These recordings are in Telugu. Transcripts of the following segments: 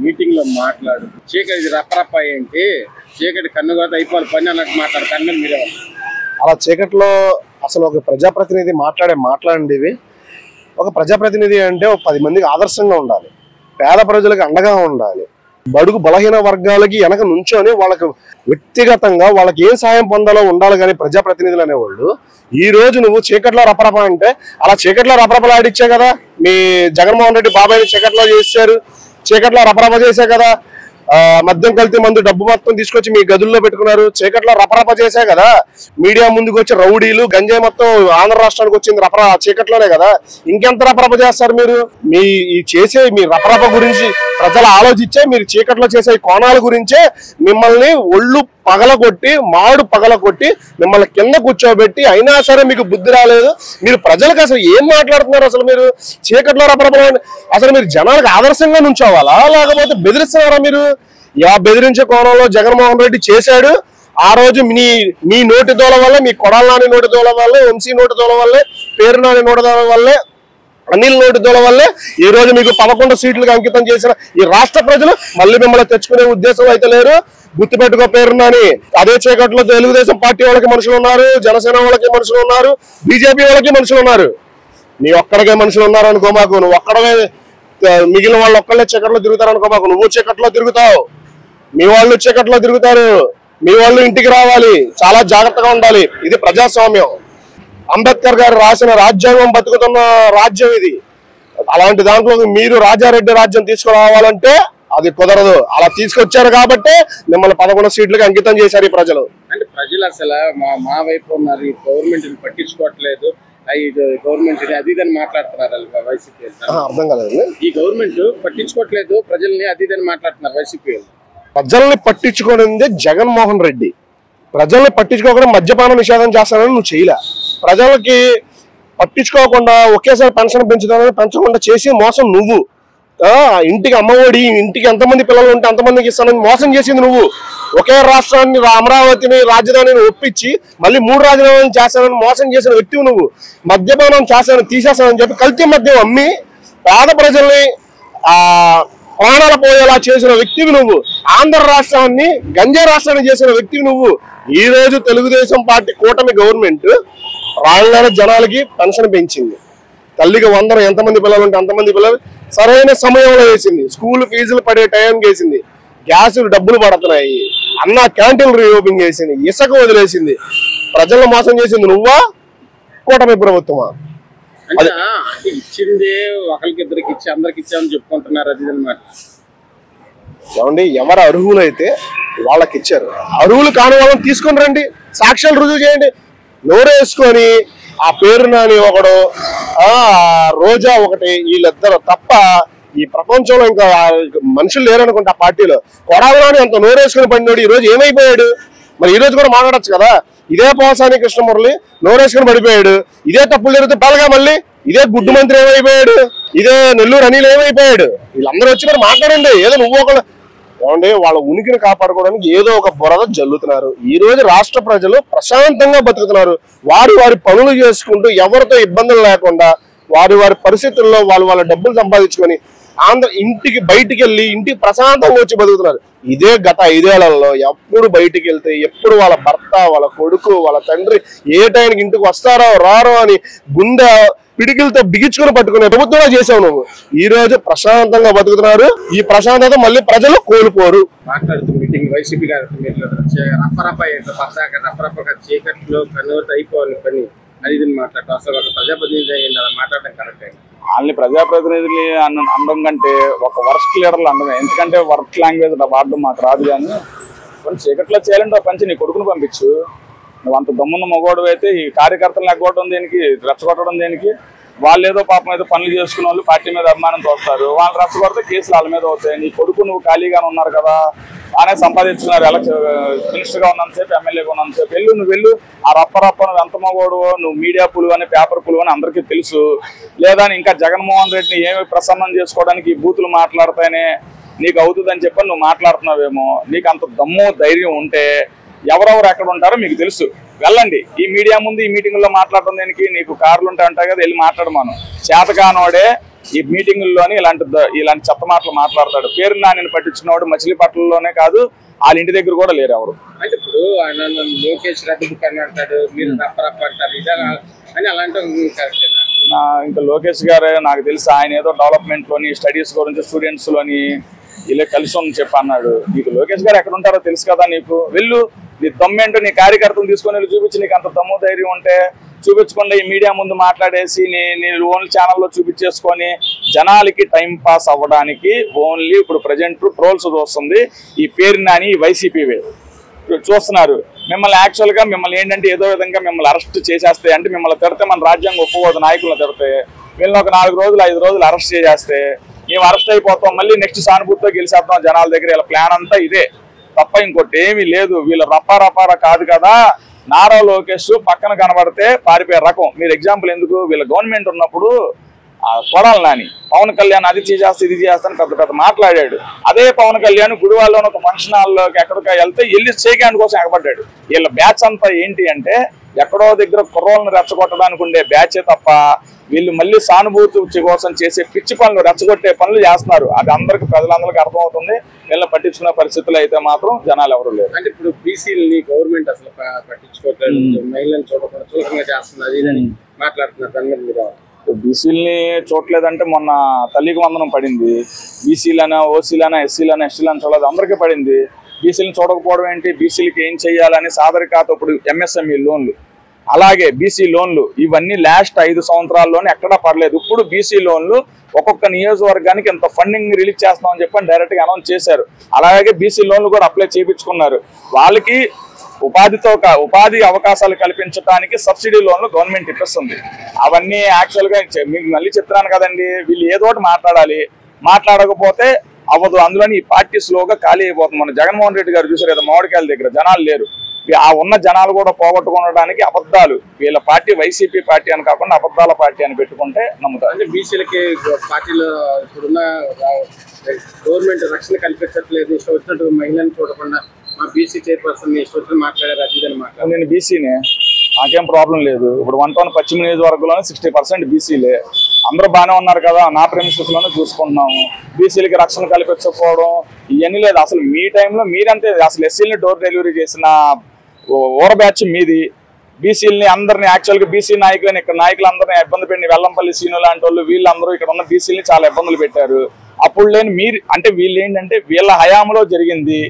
మీటింగ్ లో మాట్లాడు చీకటి రప్పరప్ప ఏంటి చీకటి కన్నుగోత అయిపోవాలి పని అన్నట్టు మాట్లాడు కన్ను మీరే అలా చీకట్లో అసలు ఒక ప్రజాప్రతినిధి మాట్లాడండి ఒక ప్రజాప్రతినిధి అంటే ఒక 10 మందికి ఆదర్శంగా ఉండాలి, పేద ప్రజలకు అండగా ఉండాలి, బడుగు బలహీన వర్గాలకి వెనక నుంచొని వాళ్ళకి వ్యక్తిగతంగా వాళ్ళకి ఏం సాయం పొందాలో ఉండాలి. కానీ ప్రజాప్రతినిధులు అనేవాళ్ళు ఈ రోజు నువ్వు చీకట్లో రపరప అంటే అలా చీకట్లో రపరపలాడిచ్చే కదా మీ జగన్మోహన్ రెడ్డి బాబాయ్ని చీకట్లో చేశారు, చీకట్లో రపరప చేసే కదా మద్యం కల్తీ మందు డబ్బు మొత్తం తీసుకొచ్చి మీ గదుల్లో పెట్టుకున్నారు, చీకట్లో రపరప చేసే కదా మీడియా ముందుకు వచ్చి రౌడీలు గంజాయి మొత్తం ఆంధ్ర రాష్ట్రానికి వచ్చింది చీకట్లోనే కదా. ఇంకెంత రపరప చేస్తారు మీరు? మీ రపరప గురించి ప్రజలు ఆలోచించే మీరు చీకట్లో చేసే కోణాల గురించే మిమ్మల్ని ఒళ్ళు పగలగొట్టి మాడు పగలగొట్టి మిమ్మల్ని కింద కూర్చోబెట్టి అయినా సరే మీకు బుద్ధి రాలేదు. మీరు ప్రజలకు అసలు ఏం మాట్లాడుతున్నారు? అసలు మీరు చీకట్లో రపరప అసలు మీరు జనాలకు ఆదర్శంగా నుంచోవాలా లేకపోతే బెదిరిస్తున్నారా? మీరు బెదిరించే కోణంలో జగన్మోహన్ రెడ్డి చేశాడు. ఆ రోజు మీ నోటి దోల వల్లే, మీ కొడాల నాని నోటి దోల వల్లే, వంశీ నోటి దోల వల్లే, పేరు నాని నోటి దోల వల్లే, అనిల్ నోటి దోల వల్లే ఈ రోజు మీకు 11 సీట్లకు అంకితం చేసిన ఈ రాష్ట్ర ప్రజలు మళ్ళీ మిమ్మల్ని తెచ్చుకునే ఉద్దేశం అయితే లేరు. గుర్తుపెట్టుకో పేరు నాని. అదే చీకట్లో తెలుగుదేశం పార్టీ వాళ్ళకి మనుషులు ఉన్నారు, జనసేన వాళ్ళకి మనుషులు ఉన్నారు, బీజేపీ వాళ్ళకి మనుషులు ఉన్నారు. నీ ఒక్కడికే మనుషులు ఉన్నారు అనుకో మాకు, నువ్వు ఒక్కడమే మిగిలిన వాళ్ళు ఒక్కళ్ళే చీకట్లో తిరుగుతారు అనుకో మాకు. నువ్వు చీకట్లో తిరుగుతావు, మీ వాళ్ళు చీకట్లో తిరుగుతారు, మీ వాళ్ళు ఇంటికి రావాలి. చాలా జాగ్రత్తగా ఉండాలి. ఇది ప్రజాస్వామ్యం. అంబేద్కర్ గారు రాసిన రాజ్యాంగం బతుకుతున్న రాజ్యం ఇది. అలాంటి దాంట్లో మీరు రాజారెడ్డి రాజ్యం తీసుకురావాలంటే అది కుదరదు. అలా తీసుకొచ్చారు కాబట్టి మిమ్మల్ని 11 సీట్లకు అంకితం చేశారు ఈ ప్రజలు. అంటే ప్రజలు అసలు మా వైపు ఉన్నారు, ఈ గవర్నమెంట్ పట్టించుకోవట్లేదు, గవర్నమెంట్ అది ఇదని మాట్లాడుతున్నారు వైసీపీ. అర్థం కాలేదు. ఈ గవర్నమెంట్ పట్టించుకోవట్లేదు ప్రజల్ని, అది ఇదని మాట్లాడుతున్నారు వైసీపీ. ప్రజల్ని పట్టించుకోనిందే జగన్మోహన్ రెడ్డి. ప్రజల్ని పట్టించుకోకుండా మద్యపాన నిషేధం చేస్తానని నువ్వు చేయలే. ప్రజలకి పట్టించుకోకుండా ఒకేసారి పెన్షన్ పెంచకుండా చేసి మోసం నువ్వు. ఇంటికి అమ్మఒడి, ఇంటికి ఎంతమంది పిల్లలు ఉంటే అంతమందికి ఇస్తానని మోసం చేసింది నువ్వు. ఒకే రాష్ట్రాన్ని అమరావతిని రాజధానిని ఒప్పించి మళ్ళీ 3 రాజధానులు చేస్తానని మోసం చేసిన వ్యక్తివి నువ్వు. మద్యపానం తీసేస్తానని చెప్పి కల్తీ మద్యం అమ్మి పేద ప్రజల్ని ప్రాణాలు పోయేలా చేసిన వ్యక్తివి నువ్వు. ఆంధ్ర రాష్ట్రాన్ని గంజా రాష్ట్రాన్ని చేసిన వ్యక్తివి నువ్వు. ఈ రోజు తెలుగుదేశం పార్టీ కూటమి గవర్నమెంట్ రాళ్ళ జనాలకి పెన్షన్ పెంచింది, తల్లికి 100 ఎంతమంది పిల్లలు ఉంటే అంతమంది పిల్లలు సరైన సమయంలో వేసింది, స్కూల్ ఫీజులు పడే టైం వేసింది, గ్యాసులు డబ్బులు పడుతున్నాయి, అన్న క్యాంటీన్లు రీఓపెన్ చేసింది, ఇసుక వదిలేసింది. ప్రజలను మోసం చేసింది నువ్వా కూటమి ప్రభుత్వమా? ఇచ్చిందే ఒకరికి ఇద్దరికి ఇచ్చి అందరికి ఇచ్చామని చెప్పుకుంటున్నారు. అది అనమాట. ఏమండి, ఎవరు అర్హులైతే వాళ్ళకి ఇచ్చారు. అర్హులు కాని వాళ్ళని తీసుకొని రండి, సాక్ష్యాలు రుజువు చేయండి. నోరేసుకొని ఆ పేరు నాని ఒకడు, రోజా ఒకటి, వీళ్ళిద్దరు తప్ప ఈ ప్రపంచంలో ఇంకా మనుషులు లేరనుకుంటా పార్టీలో. కొడాలని అంత నోరేసుకుని పడినోడు ఈ రోజు ఏమైపోయాడు? మరి ఈ రోజు కూడా మాట్లాడచ్చు కదా. ఇదే పోసాని కృష్ణమురళి నోరేసుకుని పడిపోయాడు. ఇదే తప్పులు జరిగితే బాగా మళ్ళీ ఇదే గుడ్డు మంత్రి ఏమైపోయాడు? ఇదే నెల్లూరు అనిల్ ఏమైపోయాడు? వీళ్ళందరూ వచ్చి మరి మాట్లాడండి. ఏదో నువ్వు ఒకళ్ళు ఏమండి, వాళ్ళ ఉనికిని కాపాడుకోవడానికి ఏదో ఒక బురద జల్లుతున్నారు. ఈ రోజు రాష్ట్ర ప్రజలు ప్రశాంతంగా బతుకుతున్నారు. వారి పనులు చేసుకుంటూ ఎవరితో ఇబ్బందులు లేకుండా వారి పరిస్థితుల్లో వాళ్ళ డబ్బులు సంపాదించుకొని ఇంటికి బయటికి వెళ్ళి ఇంటికి ప్రశాంతంగా వచ్చి బతుకుతున్నారు. ఇదే గత 5 ఏళ్లలో ఎప్పుడు బయటికి వెళ్తే ఎప్పుడు వాళ్ళ భర్త, వాళ్ళ కొడుకు, వాళ్ళ తండ్రి ఏ టైంకి ఇంటికి వస్తారో రారో అని గుండె పిడికిలతో బిగించుకుని పట్టుకునే ప్రభుత్వంలో చేసావు నువ్వు. ఈ రోజు ప్రశాంతంగా బతుకుతున్నారు. ఈ ప్రశాంతత మళ్ళీ ప్రజలు కోల్పోరు. మాట్లాడుతూ మీటింగ్ వైసీపీ గారు చీకట్లో కన్వర్ట్ అయిపోవాలి పని అది ఇది మాట్లాడటం అసలు ఒక ప్రజాప్రతినిధి అయ్యింది అలా మాట్లాడటం కరెక్ట్. వాళ్ళని ప్రజాప్రతినిధులు అనడం కంటే ఒక వర్స్ట్ లీడర్లు అనడమే. ఎందుకంటే వర్క్ లాంగ్వేజ్ వాడడం మాకు రాదు. కానీ కొన్ని చీకట్లో చేయాలంటే ఒక పంచి నీ కొడుకుని పంపించు. నువ్వు అంత దమ్మున్న మగవాడు అయితే ఈ కార్యకర్తలను ఎగ్గొట్టడం దేనికి, రెచ్చగొట్టడం దేనికి? వాళ్ళు ఏదో పాపం ఏదో పనులు చేసుకునే వాళ్ళు పార్టీ మీద అభిమానం తోస్తారు. వాళ్ళు రెచ్చగొడితే కేసులు వాళ్ళ మీద అవుతాయి. నీ కొడుకు నువ్వు ఖాళీగానే ఉన్నారు కదా, బాగానే సంపాదించుకున్నారు. మినిస్టర్గా ఉన్నంతసేపు, ఎమ్మెల్యేగా ఉన్నంతసేపు నువ్వు వెళ్ళు. ఆ రప్ప నువ్వు ఎంత మగోడు, నువ్వు మీడియా పులువు అని, పేపర్ పులువు అని అందరికీ తెలుసు. లేదా ఇంకా జగన్మోహన్ రెడ్డిని ఏమి ప్రసన్నం చేసుకోవడానికి బూతులు మాట్లాడితేనే నీకు అవుతుందని చెప్పని నువ్వు మాట్లాడుతున్నావేమో. నీకు అంత దమ్ము ధైర్యం ఉంటే ఎవరెవరు ఎక్కడ ఉంటారో మీకు తెలుసు. వెళ్ళండి. ఈ మీడియా ముందు ఈ మీటింగ్లో మాట్లాడడం దేనికి? నీకు కార్లు ఉంటాయి కదా, వెళ్ళి మాట్లాడమాను. చేతకానోడే ఈ మీటింగుల్లోని ఇలాంటి చెత్త మాటలు మాట్లాడతాడు. పేరు నాని పట్టించుకున్నవాడు మచిలీపట్నంలోనే కాదు, వాళ్ళ ఇంటి దగ్గర కూడా లేరు ఎవరు. అంటే ఇప్పుడు ఆయన లోకేష్ రెడ్డి బుక్ అని అంటాడు, మీరు రప్ప అంటారు, ఇదే అని అలాంటి ఇంకా లోకేష్ గారే నాకు తెలిసి ఆయన ఏదో డెవలప్మెంట్ లోని స్టడీస్ గురించి స్టూడెంట్స్ లోని ఇలా కలిసి అని చెప్పి అన్నాడు. నీకు లోకేష్ గారు ఎక్కడ ఉంటారో తెలుసు కదా, నీకు వెళ్ళు, నీ దమ్మేంటో నీ కార్యకర్తను తీసుకొని వెళ్ళి చూపించి, నీకు అంత దమ్ము ధైర్యం ఉంటే చూపించకుండా ఈ మీడియా ముందు మాట్లాడేసి నేను ఓన్లీ ఛానల్లో చూపించేసుకొని జనాలకి టైం పాస్ అవ్వడానికి ఓన్లీ ఇప్పుడు ప్రజెంట్ ట్రోల్స్ వస్తుంది. ఈ పేరు నాని వైసీపీ చూస్తున్నారు మిమ్మల్ని. యాక్చువల్గా మిమ్మల్ని ఏంటంటే ఏదో విధంగా మిమ్మల్ని అరెస్ట్ చేసేస్తే, అంటే మిమ్మల్ని తిడితే మన రాజ్యాంగం ఒప్పుకోదు, నాయకులను తిడితే వీళ్ళని ఒక 4 రోజులు 5 రోజులు అరెస్ట్ చేసేస్తే మేము అరెస్ట్ అయిపోతాం, మళ్ళీ నెక్స్ట్ సానుభూతితో గెలిచేస్తాం జనాల దగ్గర. వీళ్ళ ప్లాన్ అంతా ఇదే తప్ప ఇంకోటి ఏమీ లేదు. వీళ్ళు రపారపార కాదు కదా. నారా లోకేష్ పక్కన కనబడితే పారిపోయే రకం. మీరు ఎగ్జాంపుల్ ఎందుకు, వీళ్ళ గవర్నమెంట్ ఉన్నప్పుడు కొడాలి నాని పవన్ కళ్యాణ్ అది చేస్తే ఇది చేస్తాను పెద్ద మాట్లాడాడు. అదే పవన్ కళ్యాణ్ గుడివాళ్ళలో ఒక ఫంక్షన్ హాల్లోకి ఎక్కడికి వెళ్తే వెళ్ళి షేక్ కోసం ఎగబడ్డాడు. వీళ్ళ బ్యాచ్ అంతా ఏంటి అంటే ఎక్కడో దగ్గర కుర్రోళ్ళని రెచ్చగొట్టడానికి ఉండే బ్యాచే తప్ప వీళ్ళు మళ్ళీ సానుభూతి కోసం చేసే పిచ్చి పనులు, రెచ్చగొట్టే పనులు చేస్తున్నారు. అది అందరికి ప్రజలందరికీ అర్థమవుతుంది. వీళ్ళని పట్టించుకునే పరిస్థితులు అయితే మాత్రం జనాలు ఎవరు లేరు. అంటే ఇప్పుడు బీసీలని గవర్నమెంట్ అసలు పట్టించుకోవట్లేదు, మహిళలను చూడకుండా చేస్తున్నది అని మాట్లాడుతున్నారు. దాని మీద మీరు బీసీలని చూడలేదంటే మొన్న తల్లికి వందనం పడింది. బీసీలైనా ఓసీలైనా ఎస్సీలైనా ఎస్టీలైనా చూడలేదు, అందరికీ పడింది. బీసీలను చూడకపోవడం ఏంటి, బీసీలకి ఏం చేయాలని సాదరికాత ఇప్పుడు ఎంఎస్ఎంఈ లోన్లు, అలాగే బీసీ లోన్లు ఇవన్నీ లాస్ట్ 5 సంవత్సరాల్లోనే ఎక్కడా పడలేదు. ఇప్పుడు బీసీ లోన్లు ఒక్కొక్క నియోజకవర్గానికి ఎంత ఫండింగ్ రిలీజ్ చేస్తామని చెప్పని డైరెక్ట్గా అనౌన్స్ చేశారు. అలాగే బీసీ లోన్లు కూడా అప్లై చేయించుకున్నారు. వాళ్ళకి ఉపాధి అవకాశాలు కల్పించడానికి సబ్సిడీ లోన్లు గవర్నమెంట్ ఇప్పిస్తుంది. అవన్నీ యాక్చువల్గా మీకు మళ్ళీ చెప్తున్నాను కదండి, వీళ్ళు ఏదో ఒకటి మాట్లాడాలి, మాట్లాడకపోతే అవ్వదు. అందులోని ఈ పార్టీ స్లోగా ఖాళీ అయిపోతుంది. మన జగన్మోహన్ రెడ్డి గారు చూసారు కదా, మామిడికాయల దగ్గర జనాలు లేరు. ఆ ఉన్న జనాలు కూడా పోగొట్టుకోవడానికి అబద్ధాలు, వీళ్ళ పార్టీ వైసీపీ పార్టీ అని కాకుండా అబద్ధాల పార్టీ అని పెట్టుకుంటే నమ్ముతారు. అంటే బీసీలకి పార్టీలో ఇప్పుడున్న గవర్నమెంట్ రక్షణ కల్పించట్లేదు, ఇష్టం వచ్చినట్టు మహిళలను చూడకుండా మా బీసీ చైర్పర్సన్ ఇష్టం వచ్చిన మాట్లాడారు, అది అని మాట్లాడారు. నేను బీసీనే, నాకేం ప్రాబ్లం లేదు. ఇప్పుడు 1 టౌన్ పశ్చిమ నియోజకవర్గంలోనే 60% బీసీలే. అందరూ బాగానే ఉన్నారు కదా, నా ప్రెమిసెస్ లోనే చూసుకుంటున్నాము. బీసీలకి రక్షణ కల్పించకపోవడం ఇవన్నీ లేదు. అసలు మీ టైంలో మీరంతే, అసలు ఎస్సీలని డోర్ డెలివరీ చేసిన ఓర బ్యాచ్ మీది. బీసీలని అందరినీ యాక్చువల్గా బీసీ నాయకులని ఇక్కడ నాయకులందరినీ ఇబ్బంది పెట్టి వెల్లంపల్లి సీను లాంటి వాళ్ళు వీళ్ళందరూ ఇక్కడ ఉన్న బీసీలని చాలా ఇబ్బందులు పెట్టారు. అప్పుడు లేని మీరు అంటే వీళ్ళు ఏంటంటే వీళ్ళ హయాంలో జరిగింది,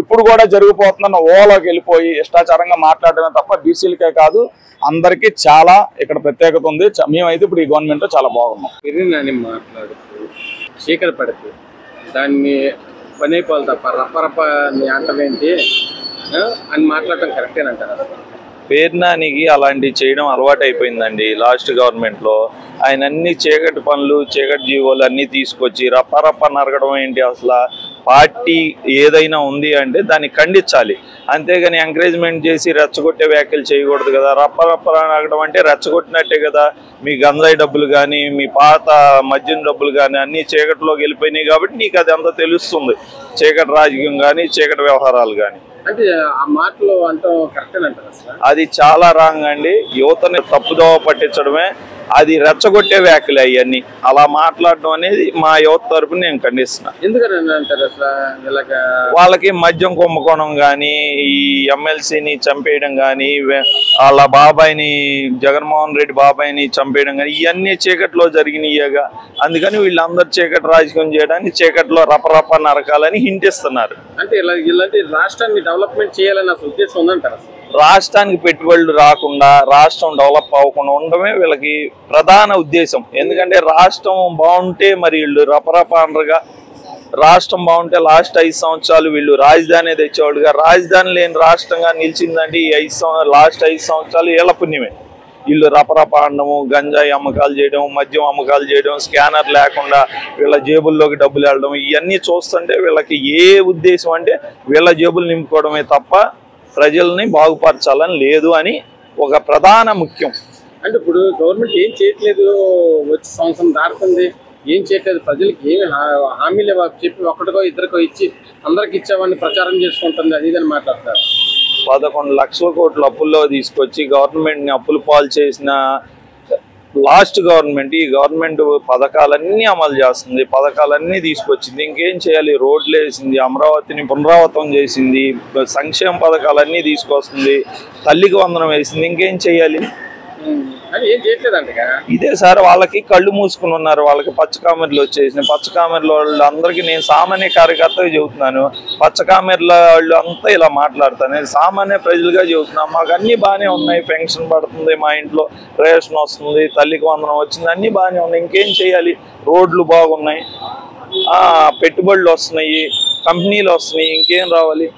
ఇప్పుడు కూడా జరిగిపోతుందన్న ఓలోకి వెళ్ళిపోయి ఇష్టాచారంగా మాట్లాడటమే తప్ప బీసీలకే కాదు అందరికీ చాలా ఇక్కడ ప్రత్యేకత ఉంది. మేమైతే ఇప్పుడు ఈ గవర్నమెంట్ చాలా బాగున్నాం. ఇది మాట్లాడుతూ చీకటి పడుతూ దాన్ని పని అయిపోవాలి తప్ప రప్పరప్ప అంటమేంటి అని మాట్లాడటం కరెక్టేనంటారు. పేరు నానికి అలాంటివి చేయడం అలవాటు అయిపోయిందండి. లాస్ట్ గవర్నమెంట్లో ఆయన అన్ని చీకటి పనులు, చీకటి జీవోలు అన్నీ తీసుకొచ్చి రప్పరప్ప నరగడం ఏంటి? అసలు పార్టీ ఏదైనా ఉంది అంటే దాన్ని ఖండించాలి, అంతేగాని ఎంకరేజ్మెంట్ చేసి రెచ్చగొట్టే వ్యాఖ్యలు చేయకూడదు కదా. రప్పరప్ప నరగడం అంటే రెచ్చగొట్టినట్టే కదా. మీ గంజాయి డబ్బులు కానీ, మీ పాత మద్యం డబ్బులు కానీ అన్నీ చీకటిలోకి వెళ్ళిపోయినాయి కాబట్టి నీకు అది అంతా తెలుస్తుంది. చీకటి రాజకీయం కానీ, చీకటి వ్యవహారాలు కానీ. అంటే ఆ మాటలు అంటాం కరెక్టేనంటారు. అది చాలా రాంగ్ అండి. యువతని తప్పుదోవ పట్టించడమే, అది రెచ్చగొట్టే వ్యాఖ్యలు అవన్నీ. అలా మాట్లాడడం అనేది మా యువత తరపున నేను ఖండిస్తున్నా. ఎందుకని అంటారు అసలు? వాళ్ళకి మద్యం కుంభకోణం కానీ, ఈ ఎమ్మెల్సీని చంపేయడం కానీ, వాళ్ళ బాబాయిని జగన్మోహన్ రెడ్డి బాబాయిని చంపేయడం కానీ ఇవన్నీ చీకట్లో జరిగినాయిగా. అందుకని వీళ్ళందరూ చీకటి రాజకీయం చేయడానికి చీకట్లో రపరప నరకాలని హింటిస్తున్నారు. అంటే ఇలాంటి రాష్ట్రాన్ని డెవలప్మెంట్ చేయాలని అసలు ఉద్దేశం ఉందంటారు. రాష్ట్రానికి పెట్టుబడులు రాకుండా, రాష్ట్రం డెవలప్ అవ్వకుండా ఉండడమే వీళ్ళకి ప్రధాన ఉద్దేశం. ఎందుకంటే రాష్ట్రం బాగుంటే మరి వీళ్ళు రపరపాండ్రగా, రాష్ట్రం బాగుంటే లాస్ట్ 5 సంవత్సరాలు వీళ్ళు రాజధాని తెచ్చేవాళ్ళుగా, రాజధాని లేని రాష్ట్రంగా నిలిచిందంటే ఈ లాస్ట్ 5 సంవత్సరాలు వీళ్ళ పుణ్యమే. వీళ్ళు రపరపాండము, గంజాయి అమ్మకాలు చేయడం, మద్యం అమ్మకాలు చేయడం, స్కానర్ లేకుండా వీళ్ళ జేబుల్లోకి డబ్బులు వెళ్ళడం, ఇవన్నీ చూస్తుంటే వీళ్ళకి ఏ ఉద్దేశం అంటే వీళ్ళ జేబులు నింపుకోవడమే తప్ప ప్రజల్ని బాగుపరచాలని లేదు అని ఒక ప్రధాన ముఖ్యం. అంటే ఇప్పుడు గవర్నమెంట్ ఏం చేయట్లేదు, వచ్చి సంవత్సరం దాటుతుంది, ఏం చేయట్లేదు, ప్రజలకు ఏమి హామీలు చెప్పి ఒకటికో ఇద్దరికో ఇచ్చి అందరికి ఇచ్చామని ప్రచారం చేసుకుంటుంది, అది ఇదని మాట్లాడతారు. 11 లక్షల కోట్ల అప్పుల్లో తీసుకొచ్చి గవర్నమెంట్ని అప్పులు పాలు చేసిన లాస్ట్ గవర్నమెంట్, ఈ గవర్నమెంట్ పథకాలన్నీ అమలు చేస్తుంది, పథకాలన్నీ తీసుకొచ్చింది. ఇంకేం చేయాలి? రోడ్లు వేసింది, అమరావతిని పునరావృతం చేసింది, సంక్షేమ పథకాలన్నీ తీసుకొస్తుంది, తల్లికి వందనం వేసింది. ఇంకేం చేయాలి? ఏం చేయట్లేదంట. ఇదే సార్, వాళ్ళకి కళ్ళు మూసుకుని ఉన్నారు. వాళ్ళకి పచ్చకామెర్లు వచ్చేసినాయి. పచ్చకామెర్ల వాళ్ళు అందరికీ నేను సామాన్య కార్యకర్తగా చెబుతున్నాను. పచ్చకామెర్ల వాళ్ళు అంతా ఇలా మాట్లాడతాను. నేను సామాన్య ప్రజలుగా చెబుతున్నాను. మాకు అన్నీ బాగానే ఉన్నాయి. పెన్షన్ పడుతుంది, మా ఇంట్లో రేషన్ వస్తుంది, తల్లికి వందనం వచ్చింది, అన్నీ బాగానే ఉన్నాయి. ఇంకేం చేయాలి? రోడ్లు బాగున్నాయి, పెట్టుబడులు వస్తున్నాయి, కంపెనీలు వస్తున్నాయి. ఇంకేం రావాలి?